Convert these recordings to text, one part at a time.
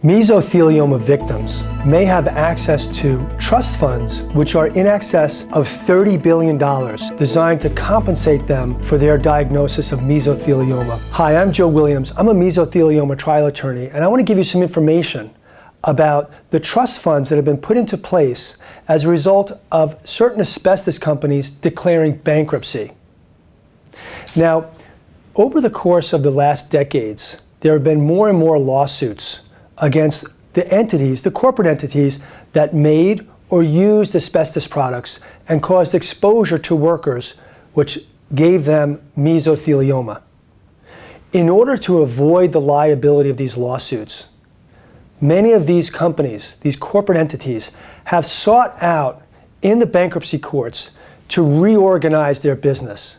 Mesothelioma victims may have access to trust funds which are in excess of $30 billion designed to compensate them for their diagnosis of mesothelioma. Hi, I'm Joe Williams. I'm a mesothelioma trial attorney, and I want to give you some information about the trust funds that have been put into place as a result of certain asbestos companies declaring bankruptcy. Now, over the course of the last decades, there have been more and more lawsuits against the entities, the corporate entities that made or used asbestos products and caused exposure to workers, which gave them mesothelioma. In order to avoid the liability of these lawsuits, many of these companies, these corporate entities, have sought out in the bankruptcy courts to reorganize their business.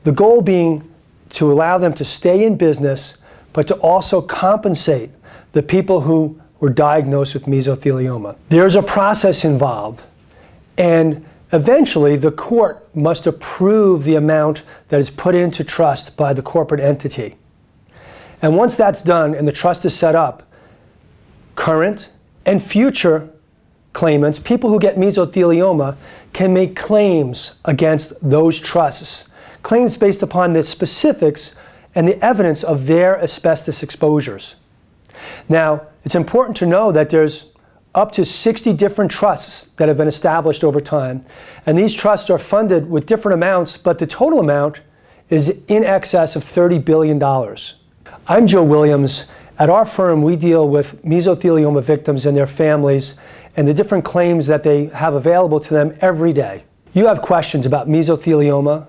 The goal being to allow them to stay in business, but to also compensate the people who were diagnosed with mesothelioma. There's a process involved, and eventually the court must approve the amount that is put into trust by the corporate entity. And once that's done and the trust is set up, current and future claimants, people who get mesothelioma, can make claims against those trusts, claims based upon the specifics and the evidence of their asbestos exposures. Now, it's important to know that there's up to 60 different trusts that have been established over time, and these trusts are funded with different amounts, but the total amount is in excess of $30 billion. I'm Joe Williams. At our firm, we deal with mesothelioma victims and their families and the different claims that they have available to them every day. You have questions about mesothelioma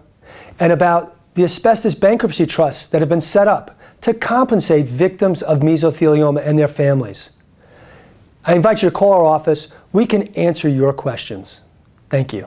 and about the asbestos bankruptcy trusts that have been set up to compensate victims of mesothelioma and their families. I invite you to call our office. We can answer your questions. Thank you.